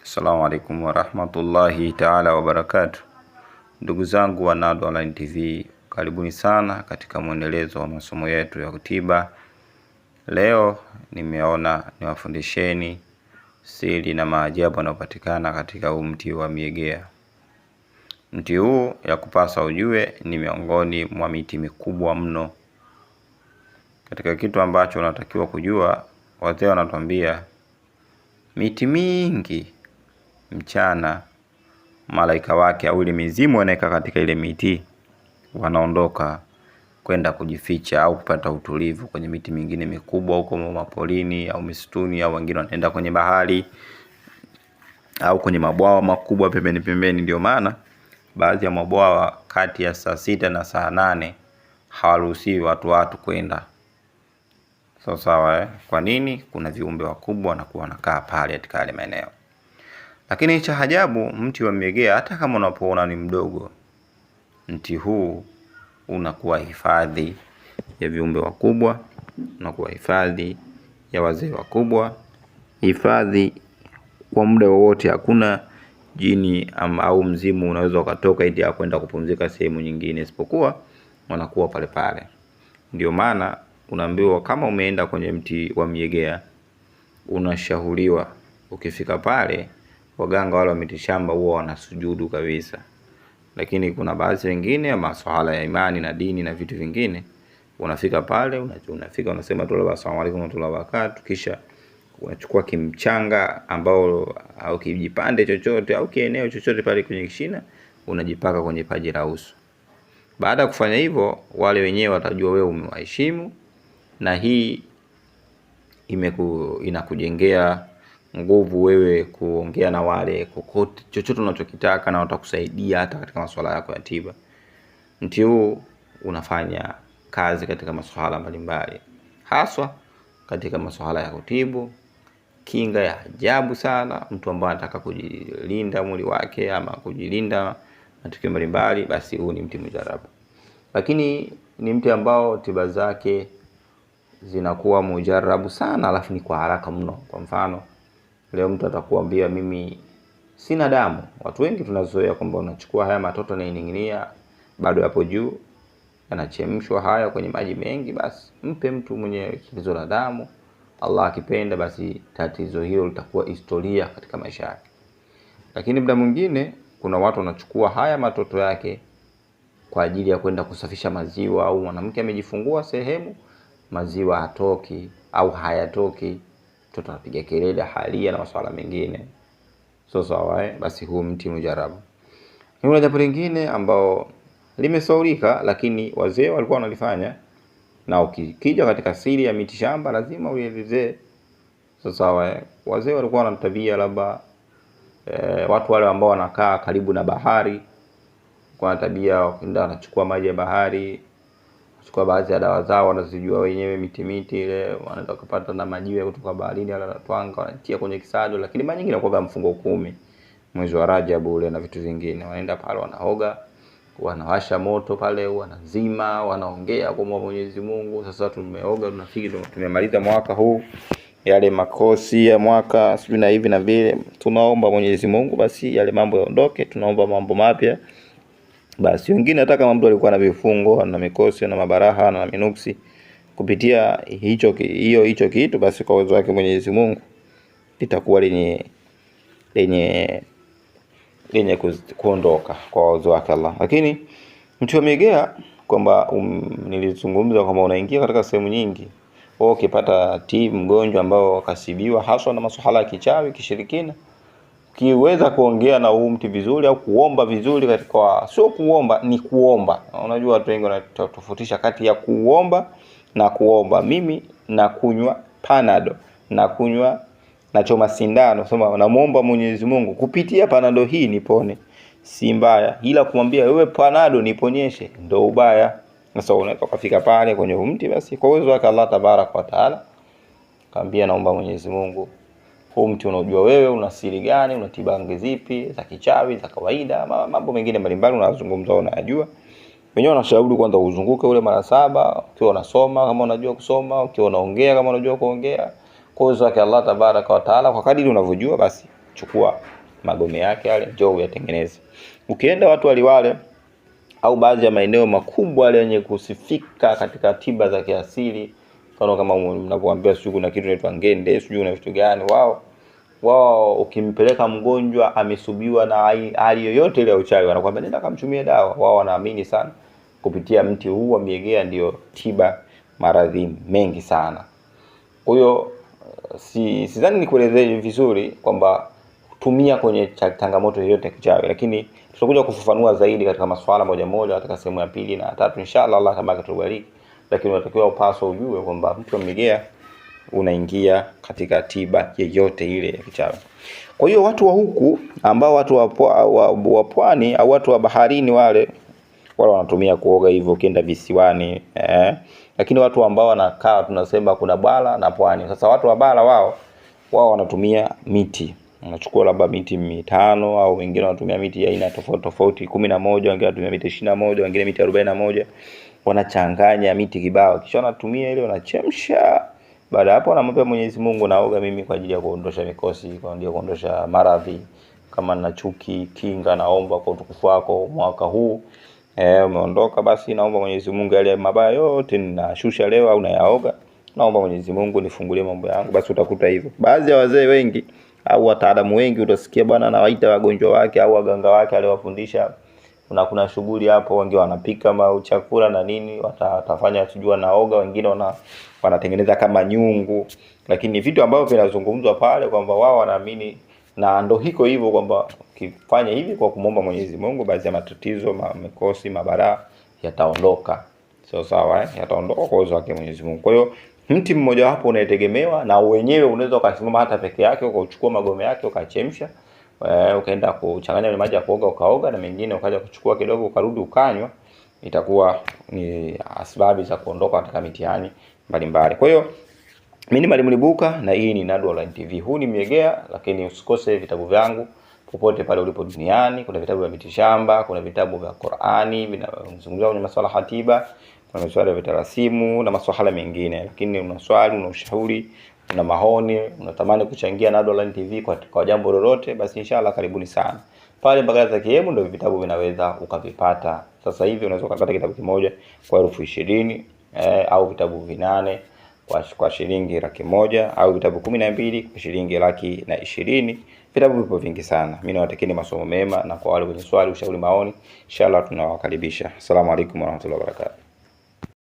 Assalamu alaikum warahmatullahi ta'ala wabarakatuh. Ndugu zangu wa Nado Online TV, karibuni sana katika mwendelezo wa masomo yetu ya tiba. Leo nimeona niwafundisheni siri na maajabu yanayopatikana katika mti wa miegea. Mti huu ya kupasa ujue ni miongoni mwa miti mikubwa mno. Katika kitu ambacho unatakiwa kujua, wazee wanatuambia miti mingi mchana malaika wake au ile mizimu wanaeka katika ile miti wanaondoka kwenda kujificha au kupata utulivu kwenye miti mingine mikubwa huko mapolini au misituni, au wengine wanaenda kwenye bahari au kwenye mabwawa makubwa pembeni pembeni. Ndio maana baadhi ya mabwawa kati ya saa 6 na saa 8 hawaruhusiwi watu kwenda. Sawa. Kwa nini? Kuna viumbe wakubwa na kuwa wanakaa pale katika yale maeneo. Lakini cha ajabu, mti wa miegea hata kama unapoona ni mdogo, mti huu unakuwa hifadhi ya viumbe wakubwa, unakuwa hifadhi ya wazee wakubwa, hifadhi kwa muda wowote. Hakuna jini au mzimu unaweza ukatoka eti kwenda kupumzika sehemu nyingine, isipokuwa wanakuwa pale pale. Ndio maana unaambiwa kama umeenda kwenye mti wa miegea, unashauriwa ukifika pale, waganga wale wa mitishamba huwa wanasujudu kabisa. Lakini kuna baadhi wengine masuala ya imani na dini na vitu vingine, unafika pale unasema tu assalamu alaykum wa rahmatullahi wa barakatuh, kisha unachukua kimchanga ambao au kijipande chochote au kieneo chochote pale kwenye kishina, unajipaka kwenye paji la uso. Baada ya kufanya hivyo, wale wenyewe watajua wewe umewaheshimu, na hii inakujengea nguvu wewe kuongea na wale kokote chochote unachokitaka, na watakusaidia hata katika masuala yako ya tiba. Mti huu unafanya kazi katika masuala mbalimbali, haswa katika masuala ya kutibu, kinga ya ajabu sana. Mtu ambaye anataka kujilinda mwili wake ama kujilinda matukio mbalimbali, basi huu ni mti mujarabu. Lakini ni mti ambao tiba zake zinakuwa mujarabu sana, alafu ni kwa haraka mno. Kwa mfano, leo mtu atakuambia mimi sina damu. Watu wengi tunazoea kwamba unachukua haya matoto na ining'inia bado hapo juu, yanachemshwa haya kwenye maji mengi, basi mpe mtu mwenye tatizo la damu. Allah akipenda, basi tatizo hilo litakuwa historia katika maisha yake. Lakini muda mwingine kuna watu wanachukua haya matoto yake kwa ajili ya kwenda kusafisha maziwa, au mwanamke amejifungua sehemu maziwa hatoki au hayatoki, mtoto anapiga kelele halia na masuala mengine. Sawa. Basi huu mti mujarabu. Ni jambo lingine ambao limesaulika, lakini wazee walikuwa wanalifanya, na ukija katika siri ya miti shamba lazima uielezee. Sawa. Wazee walikuwa wana tabia, labda watu wale ambao wanakaa karibu na bahari, kwa tabia wakienda wanachukua maji ya bahari, chukua baadhi ya dawa zao wanazijua wenyewe, miti ile wanaweza kupata na majiwe kutoka baharini, ala twanga wanatia kwenye kisado. Lakini mara nyingine inakuwa mfungo 10 mwezi wa Rajab ule na vitu vingine, wanaenda pale wanaoga, wanawasha moto pale, wanazima, wanaongea kwa Mwenyezi Mungu. Sasa tumeoga, tunafiki, tumemaliza mwaka huu, yale makosi ya mwaka sio na hivi na vile, tunaomba Mwenyezi Mungu basi yale mambo yaondoke, tunaomba mambo mapya. Basi wengine hata kama mtu alikuwa na vifungo na mikosi na mabaraha na minuksi, kupitia hicho kitu, basi kwa uwezo wake Mwenyezi Mungu litakuwa lenye kuondoka kwa uwezo wake Allah. Lakini mtu wa miegea kwamba nilizungumza kwamba unaingia katika sehemu nyingi. Ukipata mgonjwa ambao kasibiwa haswa na masuala ya kichawi, kishirikina, kiweza kuongea na huu mti vizuri au kuomba vizuri, katika sio kuomba, ni kuomba. Unajua watu wengi wanatofautisha kati ya kuomba na kuomba. Mimi nakunywa Panado, nachoma sindano, sema namuomba Mwenyezi Mungu kupitia Panado hii nipone, si mbaya. Ila kumwambia wewe Panado niponyeshe ndio ubaya. Sasa unaweza kufika pale kwenye mti, basi kwa uwezo wake Allah Tabarak wa Taala kaambia naomba Mwenyezi Mungu, huu mti unajua wewe una siri gani, una tiba zipi za kichawi, za kawaida, mambo mengine mbalimbali unazungumza unayajua. Wenyewe wanashauri kwanza uzunguke ule mara 7, ukiwa unasoma kama unajua kusoma, ukiwa unaongea kama unajua kuongea. Kwa uwezo wake Allah Tabaraka wa Taala, kwa kadiri unavyojua, basi chukua magome yake yale, njoo uyatengeneze. Ukienda watu waliwale au baadhi ya maeneo makubwa yale yenye kusifika katika tiba za kiasili, mfano kama mnapoambia sio kuna kitu inaitwa ngende, sio na vitu gani, wao ukimpeleka mgonjwa amesubiwa na hali yoyote ile ya uchawi, wanakuambia nenda kamchumie dawa. Wao wanaamini sana kupitia mti huu wa miegea ndio tiba maradhi mengi sana. Kwa hiyo sidhani nikuelezee vizuri kwamba tumia kwenye changamoto yoyote ya kichawi, lakini tutakuja kufafanua zaidi katika masuala moja moja katika sehemu ya pili na tatu inshallah, Allah kama akitubariki. Lakini unatakiwa upaswa ujue kwamba mtu wa miegea unaingia katika tiba yoyote ile ya kichawi. Kwa hiyo watu wa huku ambao watu wa pwani au watu wa baharini wale wanatumia kuoga hivyo ukienda visiwani, lakini watu ambao wanakaa tunasema kuna bara na pwani. Sasa watu wa bara wao wanatumia miti. Wanachukua labda miti 5 au wengine wanatumia miti ya aina tofauti tofauti 11, wengine wanatumia miti 21, wengine miti 41. Wanachanganya miti kibao, kisha wanatumia ile wanachemsha. Baada hapo wanamwambia Mwenyezi Mungu, naoga mimi kwa ajili ya kuondosha mikosi, kwa ajili ya kuondosha maradhi, kama na chuki, kinga, naomba kwa utukufu wako mwaka huu umeondoka, basi naomba Mwenyezi Mungu yale mabaya yote ninashusha leo au nayaoga, naomba Mwenyezi Mungu nifungulie mambo yangu. Basi utakuta hivyo. Baadhi ya wazee wengi au wataalamu wengi utasikia bwana anawaita wagonjwa wake au waganga wake aliowafundisha, kuna shughuli hapo, wengine wanapika chakula na nini, watafanya sijua naoga, wengine wanatengeneza kama nyungu, lakini vitu ambavyo vinazungumzwa pale kwamba wao wanaamini na ndo hiko hivyo kwamba ukifanya hivi kwa kumomba Mwenyezi Mungu, baadhi ya matatizo, mikosi, mabara yataondoka. Sawa, yataondoka kwa uwezo wake Mwenyezi Mungu. Kwa hiyo mti mmoja wapo unaitegemewa, na wenyewe unaweza ukasimama hata peke yake, ukachukua magome yake ukachemsha, ukaenda kuchanganya na maji ya kuoga ukaoga, na mengine ukaja kuchukua kidogo ukarudi ukanywa, itakuwa ni sababu za kuondoka katika mitihani mbalimbali. Kwa hiyo mimi ni Mwalimu Libuka na hii ni Nadu Online TV. Huu ni Miegea, lakini usikose vitabu vyangu popote pale ulipo duniani. Kuna vitabu vya mitishamba, kuna vitabu vya Qur'ani vinazungumzia kwenye masuala hatiba, kuna masuala ya vitarasimu na masuala mengine. Lakini una swali, una ushauri, una maoni, unatamani kuchangia Nadu Online TV kwa jambo lolote, basi inshallah karibuni sana. Pale Mbagala za Kiemu ndio vitabu vinaweza ukavipata. Sasa hivi unaweza kupata kitabu kimoja kwa 20,000 au vitabu 8 kwa shilingi 100,000 au vitabu 12 kwa shilingi 120,000. Vitabu vipo vingi sana. Mimi nawatakieni masomo mema, na kwa wale wenye swali, ushauri, maoni, inshallah tunawakaribisha. Asalamu alaykum warahmatullahi wabarakatuh.